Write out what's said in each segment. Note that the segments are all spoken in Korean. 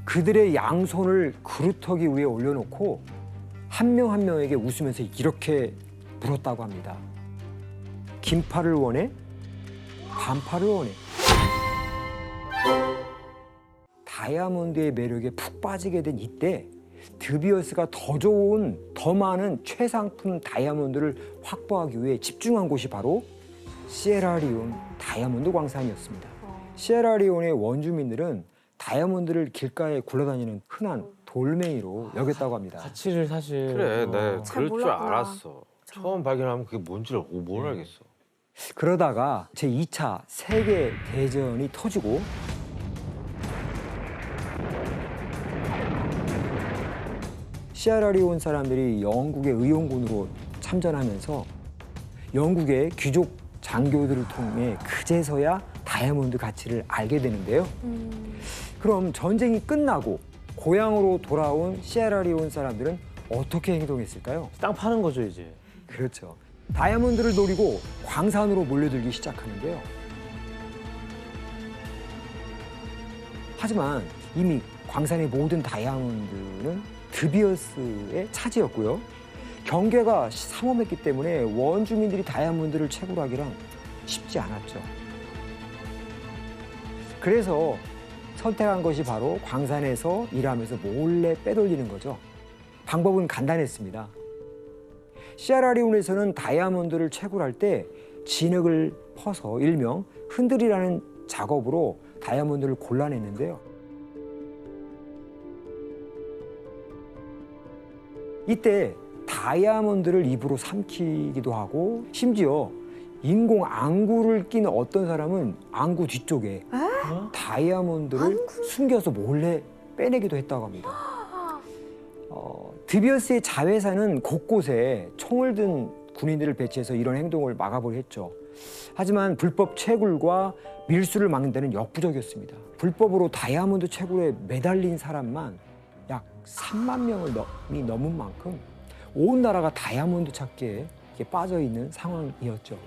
그들의 양손을 그루터기 위에 올려놓고 한 명 한 명에게 웃으면서 이렇게 물었다고 합니다. 긴팔을 원해? 반팔을 원해? 다이아몬드의 매력에 푹 빠지게 된 이때 드비어스가 더 좋은, 더 많은 최상품 다이아몬드를 확보하기 위해 집중한 곳이 바로 시에라리온 다이아몬드 광산이었습니다. 시에라리온의 원주민들은 다이아몬드를 길가에 굴러다니는 흔한 돌멩이로 여겼다고 합니다. 가치를 사실 그래, 네, 잘 그럴 줄 몰랐구나. 알았어. 처음 발견하면 그게 뭔지를 뭘 알겠어. 그러다가 제2차 세계 대전이 터지고 시에라리온 사람들이 영국의 의용군으로 참전하면서 영국의 귀족 장교들을 통해 그제서야 다이아몬드 가치를 알게 되는데요. 그럼 전쟁이 끝나고 고향으로 돌아온 시에라리온 사람들은 어떻게 행동했을까요? 땅 파는 거죠 이제. 그렇죠. 다이아몬드를 노리고 광산으로 몰려들기 시작하는데요. 하지만 이미 광산의 모든 다이아몬드는 드비어스의 차지였고요. 경계가 삼엄했기 때문에 원주민들이 다이아몬드를 채굴하기란 쉽지 않았죠. 그래서 선택한 것이 바로 광산에서 일하면서 몰래 빼돌리는 거죠. 방법은 간단했습니다. 시에라리온에서는 다이아몬드를 채굴할 때 진흙을 퍼서 일명 흔들이라는 작업으로 다이아몬드를 골라냈는데요. 이때 다이아몬드를 입으로 삼키기도 하고 심지어 인공 안구를 낀 어떤 사람은 안구 뒤쪽에 다이아몬드를 숨겨서 몰래 빼내기도 했다고 합니다. 드비어스의 자회사는 곳곳에 총을 든 군인들을 배치해서 이런 행동을 막아보려 했죠. 하지만 불법 채굴과 밀수를 막는 데는 역부족이었습니다. 불법으로 다이아몬드 채굴에 매달린 사람만 약 3만 명이 넘은 만큼 온 나라가 다이아몬드 찾기에 빠져 있는 상황이었죠.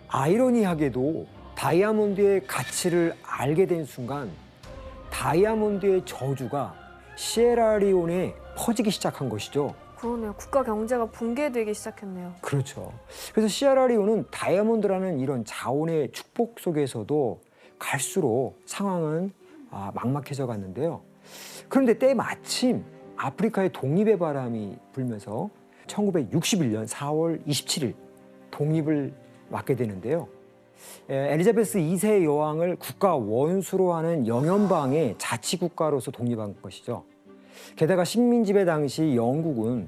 아이러니하게도 다이아몬드의 가치를 알게 된 순간 다이아몬드의 저주가 시에라리온에 퍼지기 시작한 것이죠. 그러네요. 국가 경제가 붕괴되기 시작했네요. 그렇죠. 그래서 시에라리온은 다이아몬드라는 이런 자원의 축복 속에서도 갈수록 상황은 막막해져 갔는데요. 그런데 때마침 아프리카의 독립의 바람이 불면서 1961년 4월 27일 독립을 맞게 되는데요. 엘리자베스 2세 여왕을 국가 원수로 하는 영연방의 자치국가로서 독립한 것이죠. 게다가 식민지배 당시 영국은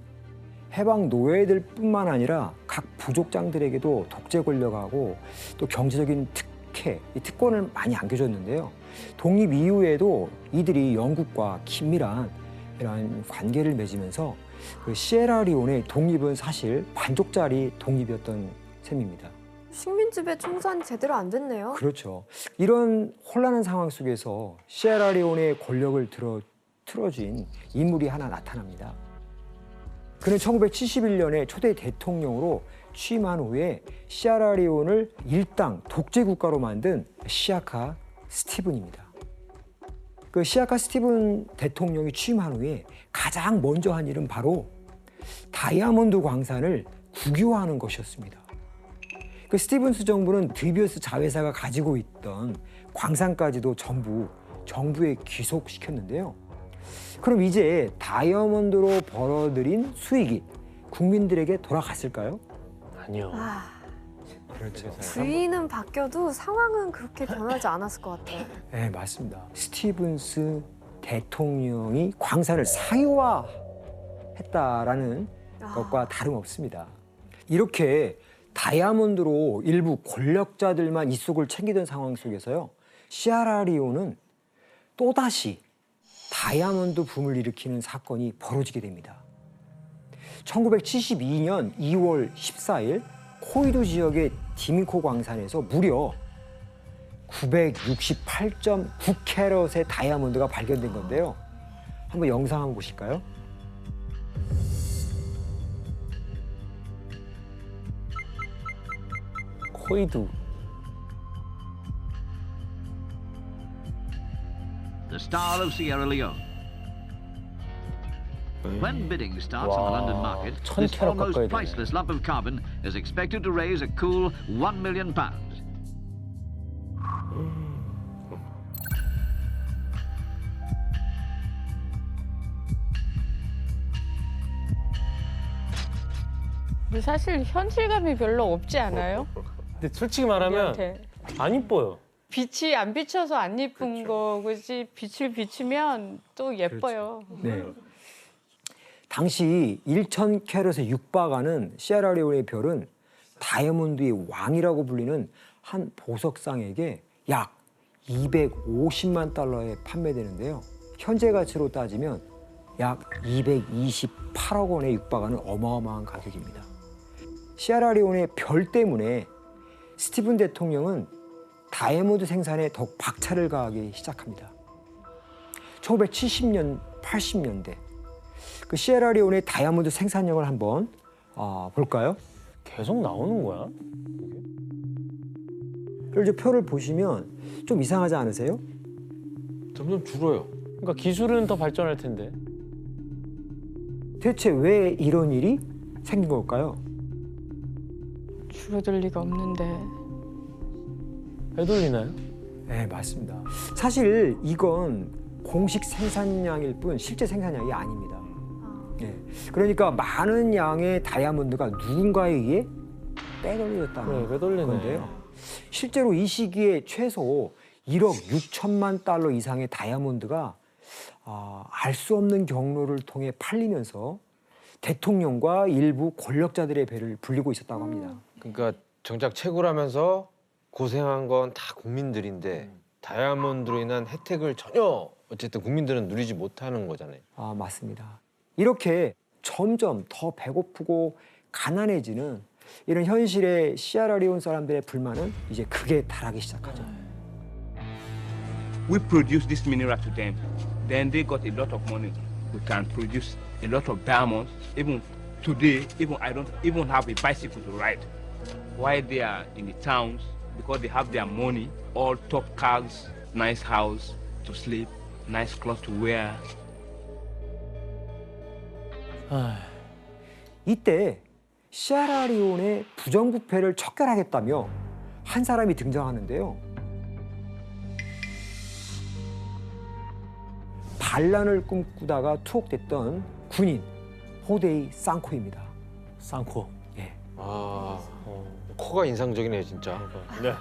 해방 노예들뿐만 아니라 각 부족장들에게도 독재 권력하고 또 경제적인 특혜, 특권을 많이 안겨줬는데요. 독립 이후에도 이들이 영국과 긴밀한 이런 관계를 맺으면서 그 시에라리온의 독립은 사실 반쪽짜리 독립이었던 셈입니다. 식민지배 청산이 제대로 안 됐네요. 그렇죠. 이런 혼란한 상황 속에서 시에라리온의 권력을 틀어쥔 인물이 하나 나타납니다. 그는 1971년에 초대 대통령으로 취임한 후에 시에라리온을 일당 독재 국가로 만든 시아카 스티븐입니다. 그 시아카 스티븐 대통령이 취임한 후에 가장 먼저 한 일은 바로 다이아몬드 광산을 국유화하는 것이었습니다. 그 스티븐스 정부는 드비어스 자회사가 가지고 있던 광산까지도 전부 정부에 귀속시켰는데요. 그럼 이제 다이아몬드로 벌어들인 수익이 국민들에게 돌아갔을까요? 아니요. 그렇죠. 주인은 바뀌어도 상황은 그렇게 변하지 않았을 것 같아요. 네, 맞습니다. 스티븐스 대통령이 광산을 상용화했다라는 것과 다름없습니다. 이렇게 다이아몬드로 일부 권력자들만 이속을 챙기던 상황 속에서요. 시에라리온은 또다시 다이아몬드 붐을 일으키는 사건이 벌어지게 됩니다. 1972년 2월 14일 코이두 지역의 디미코 광산에서 무려 968.9캐럿의 다이아몬드가 발견된 건데요. 한번 영상 한번 보실까요? 코이두. The star of Sierra Leone, When bidding starts on the Wow. London market, 1000 this 캐럿 almost 가까이 되네. priceless lump of carbon is expected to raise a cool £1 million. 근데 사실 현실감이 별로 없지 않아요? 근데 솔직히 말하면 우리한테. 안 이뻐요. 빛이 안 비쳐서 안 예쁜 거지 빛을 비추면 또 예뻐요. 네. 당시 1000캐럿에 육박하는 시에라리온의 별은 다이아몬드의 왕이라고 불리는 한 보석상에게 약 250만 달러에 판매되는데요. 현재 가치로 따지면 약 228억 원에 육박하는 어마어마한 가격입니다. 시에라리온의 별 때문에 스티븐 대통령은 다이아몬드 생산에 더욱 박차를 가하기 시작합니다. 1970년, 80년대 그 시에라리온의 다이아몬드 생산량을 한번 볼까요? 계속 나오는 거야? 그리고 이 표를 보시면 좀 이상하지 않으세요? 점점 줄어요. 그러니까 기술은 더 발전할 텐데. 대체 왜 이런 일이 생긴 걸까요? 줄어들 리가 없는데. 되돌리나요? 네, 맞습니다. 사실 이건 공식 생산량일 뿐 실제 생산량이 아닙니다. 네, 그러니까 많은 양의 다이아몬드가 누군가에 의해 빼돌려졌다는 네, 빼돌리네. 건데요. 실제로 이 시기에 최소 1억 6천만 달러 이상의 다이아몬드가 알 수 없는 경로를 통해 팔리면서 대통령과 일부 권력자들의 배를 불리고 있었다고 합니다. 그러니까 정작 채굴하면서 고생한 건 다 국민들인데 다이아몬드로 인한 혜택을 전혀 어쨌든 국민들은 누리지 못하는 거잖아요. 맞습니다. 이렇게 점점 더 배고프고 가난해지는 이런 현실의 시에라리온 사람들의 불만은 이제 극에 달하기 시작하죠. We produce this mineral to them. Then they got a lot of money. We can produce a lot of diamonds. Even today, even I don't even have a bicycle to ride. While they are in the towns, because they have their money, all top cars, nice house to sleep, nice clothes to wear. 이때 시에라리온의 부정부패를 척결하겠다며 한 사람이 등장하는데요. 반란을 꿈꾸다가 투옥됐던 군인 호데이 상코입니다. 쌍코. 예. 코가 인상적이네요, 진짜. 네.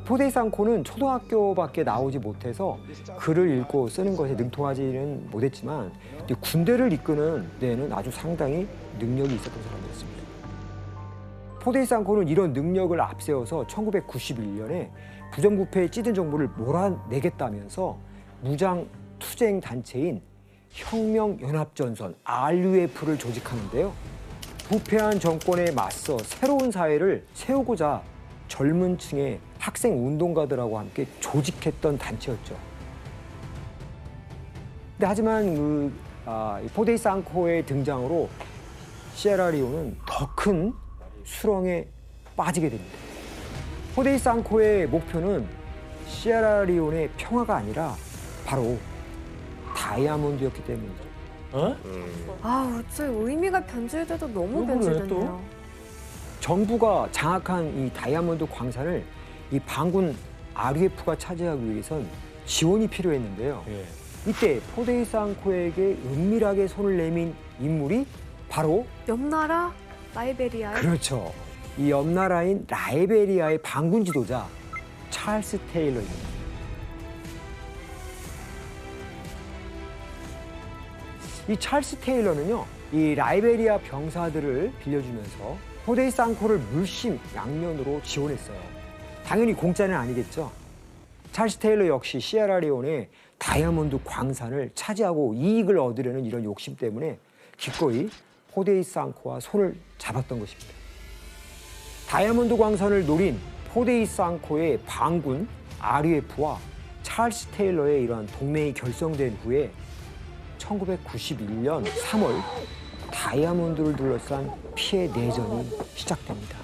호데이 상코는 초등학교밖에 나오지 못해서 글을 읽고 쓰는 것에 능통하지는 못했지만 군대를 이끄는 데에는 아주 상당히 능력이 있었던 사람이었습니다. 호데이 상코는 이런 능력을 앞세워서 1991년에 부정부패에 찌든 정부를 몰아내겠다면서 무장 투쟁 단체인 혁명연합전선 RUF를 조직하는데요. 부패한 정권에 맞서 새로운 사회를 세우고자 젊은 층의 학생 운동가들하고 함께 조직했던 단체였죠. 근데 하지만 이 호데이 상코의 등장으로 시에라리온은 더 큰 수렁에 빠지게 됩니다. 호데이 상코의 목표는 시에라리온의 평화가 아니라 바로 다이아몬드였기 때문이죠. 어? 어째 의미가 변질돼도 너무 왜 그래, 변질됐네요. 정부가 장악한 이 다이아몬드 광산을 이 반군 RUF가 차지하기 위해선 지원이 필요했는데요. 예. 이때 호데이 상코에게 은밀하게 손을 내민 인물이 바로 옆나라 라이베리아의 그렇죠. 이 옆나라인 라이베리아의 반군 지도자 찰스 테일러입니다. 이 찰스 테일러는요, 이 라이베리아 병사들을 빌려주면서 호데이 상코를 물심 양면으로 지원했어요. 당연히 공짜는 아니겠죠. 찰스 테일러 역시 시에라리온의 다이아몬드 광산을 차지하고 이익을 얻으려는 이런 욕심 때문에 기꺼이 호데이 상코와 손을 잡았던 것입니다. 다이아몬드 광산을 노린 호데이 상코의 반군 RUF와 찰스 테일러의 이러한 동맹이 결성된 후에 1991년 3월 다이아몬드를 둘러싼 피해 내전이 시작됩니다.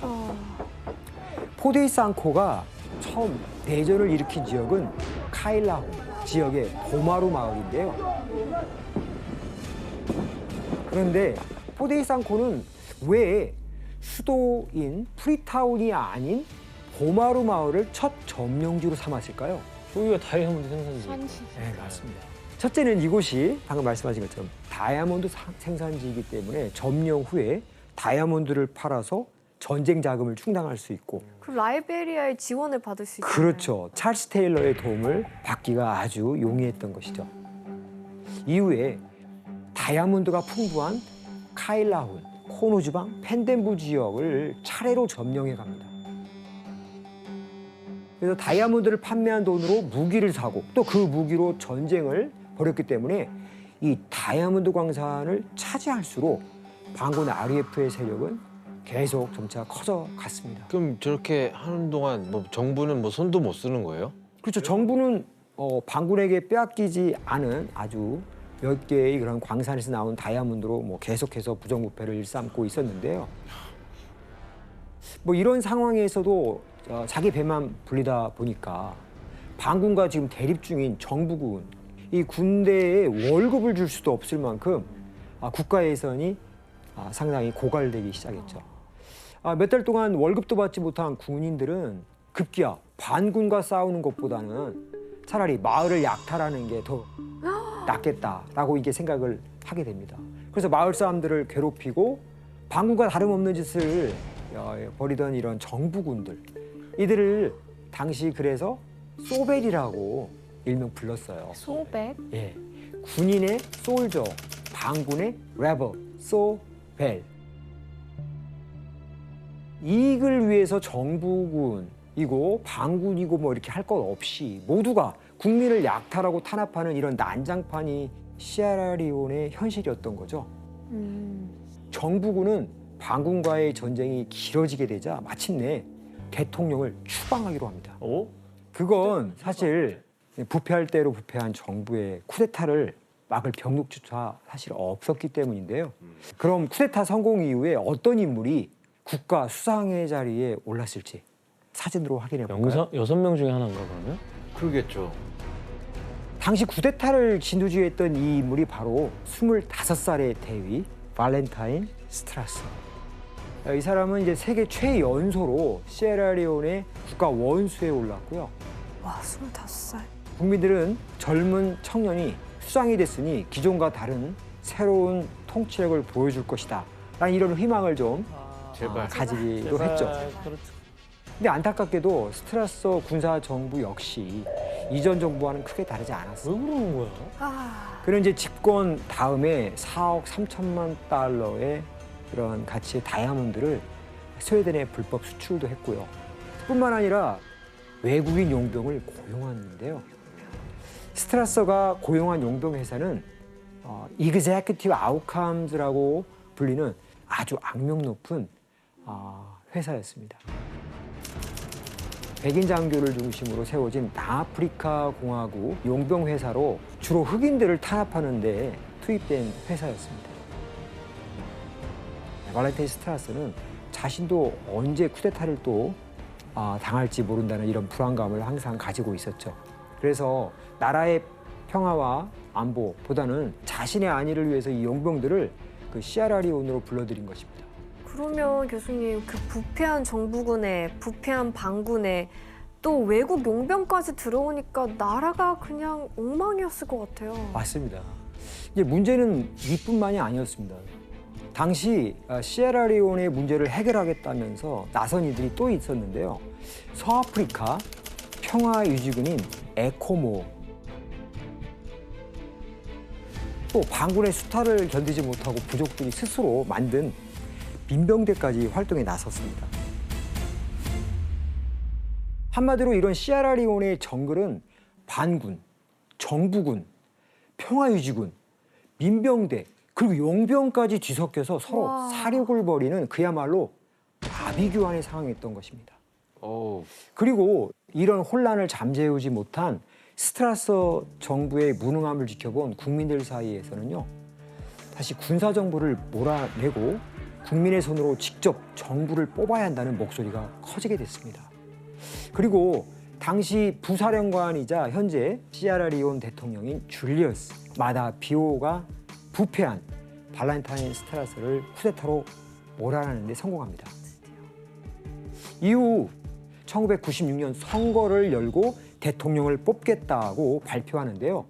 호데이 상코가 처음 내전을 일으킨 지역은 카일라호 지역의 보마루 마을인데요. 그런데 포데이상코는 왜 수도인 프리타운이 아닌 보마루 마을을 첫 점령지로 삼았을까요? 여기가 다이아몬드 생산지. 산지. 네, 맞습니다. 첫째는 이곳이 방금 말씀하신 것처럼 다이아몬드 생산지이기 때문에 점령 후에 다이아몬드를 팔아서 전쟁 자금을 충당할 수 있고 그 라이베리아의 지원을 받을 수 있잖아요. 그렇죠. 찰스 테일러의 도움을 받기가 아주 용이했던 것이죠. 이후에 다이아몬드가 풍부한 카일라훈, 코노 지방, 펜덴부 지역을 차례로 점령해 갑니다. 그래서 다이아몬드를 판매한 돈으로 무기를 사고 또 그 무기로 전쟁을 벌였기 때문에 이 다이아몬드 광산을 차지할수록 반군의 RUF의 세력은 계속 점차 커져 갔습니다. 그럼 저렇게 하는 동안 뭐 정부는 뭐 손도 못 쓰는 거예요? 그렇죠. 정부는 반군에게 빼앗기지 않은 아주 몇 개의 그런 광산에서 나온 다이아몬드로 뭐 계속해서 부정부패를 일삼고 있었는데요. 뭐 이런 상황에서도 자기 배만 불리다 보니까 반군과 지금 대립 중인 정부군, 이 군대에 월급을 줄 수도 없을 만큼 국가 예산이 상당히 고갈되기 시작했죠. 몇 달 동안 월급도 받지 못한 군인들은 급기야 반군과 싸우는 것보다는 차라리 마을을 약탈하는 게 더 낫겠다라고 이게 생각을 하게 됩니다. 그래서 마을 사람들을 괴롭히고 반군과 다름없는 짓을 벌이던 이런 정부군들, 이들을 당시 그래서 소벨이라고 일명 불렀어요. 소백. 예, 군인의 솔저, 반군의 레벨, 소벨. 이익을 위해서 정부군이고 반군이고 뭐 이렇게 할 것 없이 모두가 국민을 약탈하고 탄압하는 이런 난장판이 시에라리온의 현실이었던 거죠. 정부군은 반군과의 전쟁이 길어지게 되자 마침내 대통령을 추방하기로 합니다. 어? 그건 사실 부패할 대로 부패한 정부의 쿠데타를 막을 병력조차 사실 없었기 때문인데요. 그럼 쿠데타 성공 이후에 어떤 인물이 국가 수상의 자리에 올랐을지 사진으로 확인해 볼까요? 6명 중에 하나인가 그러면? 그러겠죠. 당시 쿠데타를 진두지휘했던 이 인물이 바로 25살의 대위 발렌타인 스트라스. 이 사람은 이제 세계 최연소로 시에라리온의 국가 원수에 올랐고요. 와, 25살. 국민들은 젊은 청년이 수장이 됐으니 기존과 다른 새로운 통치력을 보여줄 것이다 라는 이런 희망을 좀 제발. 가지기도 했죠. 그렇죠. 근데 안타깝게도 스트라서 군사 정부 역시 이전 정부와는 크게 다르지 왜 않았어요. 그러는 거야? 아, 그는 이제 집권 다음에 4억 3천만 달러의 그런 가치의 다이아몬드를 스웨덴에 불법 수출도 했고요. 뿐만 아니라 외국인 용병을 고용했는데요. 스트라서가 고용한 용병 회사는 Executive Outcomes라고 불리는 아주 악명 높은 회사였습니다. 백인 장교를 중심으로 세워진 남아프리카 공화국 용병 회사로 주로 흑인들을 탄압하는 데 투입된 회사였습니다. 발렌타인 스트라스는 자신도 언제 쿠데타를 또 당할지 모른다는 이런 불안감을 항상 가지고 있었죠. 그래서 나라의 평화와 안보보다는 자신의 안위를 위해서 이 용병들을 그 시에라리온으로 불러들인 것입니다. 그러면 교수님 그 부패한 정부군에 부패한 반군에 또 외국 용병까지 들어오니까 나라가 그냥 엉망이었을 것 같아요. 맞습니다. 이제 문제는 이뿐만이 아니었습니다. 당시 시에라리온의 문제를 해결하겠다면서 나선 이들이 또 있었는데요. 서아프리카 평화유지군인 에코모, 또 반군의 수탈을 견디지 못하고 부족들이 스스로 만든 민병대까지 활동에 나섰습니다. 한마디로 이런 시에라리온의 정글은 반군, 정부군, 평화유지군, 민병대 그리고 용병까지 뒤섞여서 서로 와. 사륙을 벌이는 그야말로 아비규환의 상황이었던 것입니다. 오. 그리고 이런 혼란을 잠재우지 못한 스트라서 정부의 무능함을 지켜본 국민들 사이에서는요, 다시 군사 정부를 몰아내고 국민의 손으로 직접 정부를 뽑아야 한다는 목소리가 커지게 됐습니다. 그리고 당시 부사령관이자 현재 시에라리온 대통령인 줄리어스 마다 비오가 부패한 발렌타인 스트라스를 쿠데타로 몰아내는 데 성공합니다. 이후 1996년 선거를 열고 대통령을 뽑겠다고 발표하는데요.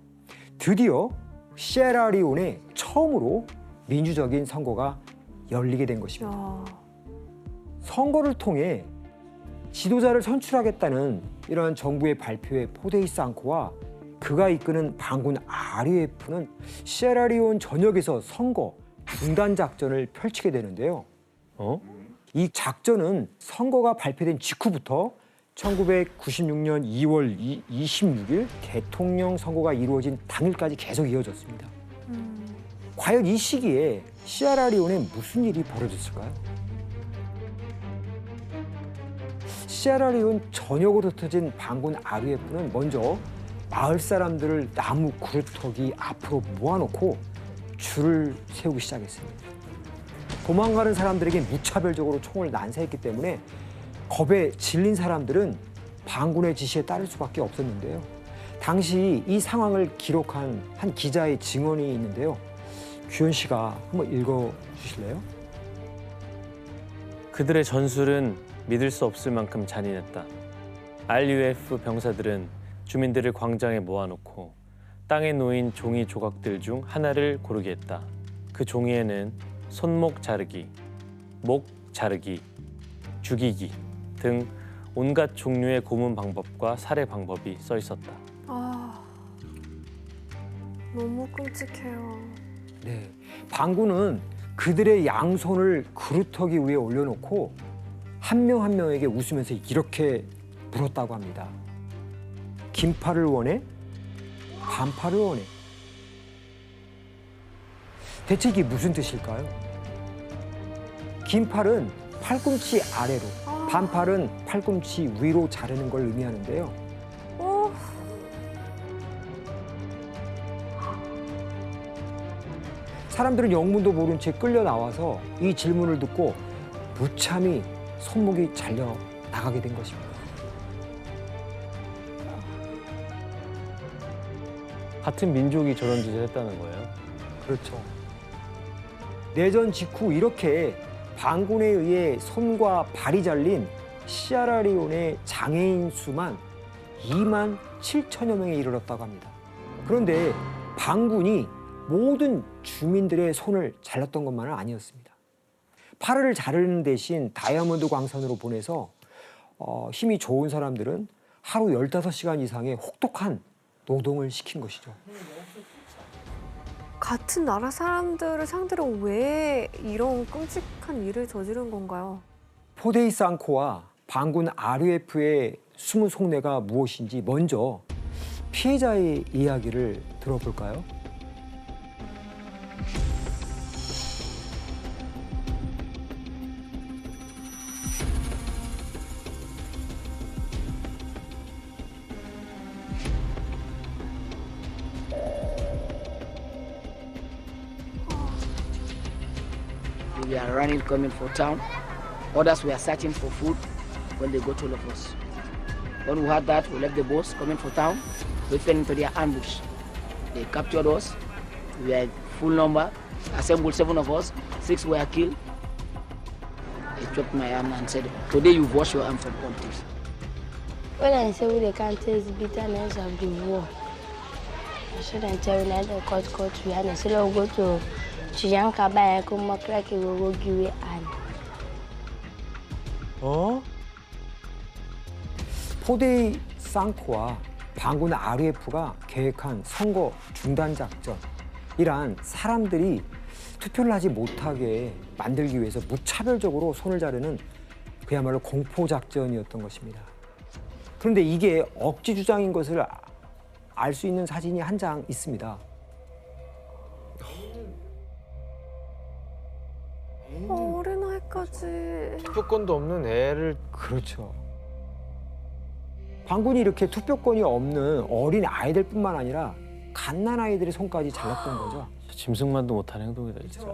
드디어 시에라리온에 처음으로 민주적인 선거가 열리게 된 것입니다. 야, 선거를 통해 지도자를 선출하겠다는 이러한 정부의 발표에 포데이 상코와 그가 이끄는 반군 RUF는 시에라리온 전역에서 선거 중단 작전을 펼치게 되는데요. 이 작전은 선거가 발표된 직후부터 1996년 2월 26일 대통령 선거가 이루어진 당일까지 계속 이어졌습니다. 과연 이 시기에 시에라리온에 무슨 일이 벌어졌을까요? 시에라리온 전역으로 흩어진 반군 RUF는 먼저 마을 사람들을 나무 그루터기 앞으로 모아놓고 줄을 세우기 시작했습니다. 도망가는 사람들에게 무차별적으로 총을 난사했기 때문에 겁에 질린 사람들은 반군의 지시에 따를 수밖에 없었는데요. 당시 이 상황을 기록한 한 기자의 증언이 있는데요. 규현 씨가 한번 읽어주실래요? 그들의 전술은 믿을 수 없을 만큼 잔인했다. RUF 병사들은 주민들을 광장에 모아놓고 땅에 놓인 종이 조각들 중 하나를 고르게 했다. 그 종이에는 손목 자르기, 목 자르기, 죽이기 등 온갖 종류의 고문 방법과 살해 방법이 써 있었다. 아, 너무 끔찍해요. 네, 반군은 그들의 양손을 그루터기 위에 올려놓고 한 명 한 명에게 웃으면서 이렇게 물었다고 합니다. 긴팔을 원해? 반팔을 원해? 대체 이게 무슨 뜻일까요? 긴팔은 팔꿈치 아래로, 반팔은 팔꿈치 위로 자르는 걸 의미하는데요. 어, 사람들은 영문도 모른 채 끌려 나와서 이 질문을 듣고 무참히 손목이 잘려 나가게 된 것입니다. 같은 민족이 저런 짓을 했다는 거예요? 그렇죠. 내전 직후 이렇게 반군에 의해 손과 발이 잘린 시에라리온의 장애인 수만 2만 7천여 명에 이르렀다고 합니다. 그런데 반군이 모든 주민들의 손을 잘랐던 것만은 아니었습니다. 팔을 자르는 대신 다이아몬드 광선으로 보내서 힘이 좋은 사람들은 하루 15시간 이상의 혹독한 노동을 시킨 것이죠. 같은 나라 사람들을 상대로 왜 이런 끔찍한 일을 저지른 건가요? 포데이 상코와 반군 RUF의 숨은 속내가 무엇인지 먼저 피해자의 이야기를 들어볼까요? We are running, coming for town. Others were searching for food when they got hold of us. When we heard that, we left the boats coming for town. We fell into their ambush. They captured us. We were full number, assembled 7 of us. 6 were killed. They chopped my arm and said, "Today you've washed your arm from politics." When I say they can't taste the bitterness of the war, I shouldn't tell you that the court we had to go to Chiyanka by a Kumakraki will give you an. 포데이 상코와 반군 RUF가 계획한 선거 중단 작전, 이러한 사람들이 투표를 하지 못하게 만들기 위해서 무차별적으로 손을 자르는 그야말로 공포 작전이었던 것입니다. 그런데 이게 억지 주장인 것을 알 수 있는 사진이 한 장 있습니다. 어린아이까지. 투표권도 없는 애를 그렇죠. 반군이 이렇게 투표권이 없는 어린 아이들뿐만 아니라 갓난 아이들의 손까지 잘랐던 거죠. 짐승만도 못하는 행동이다 진짜.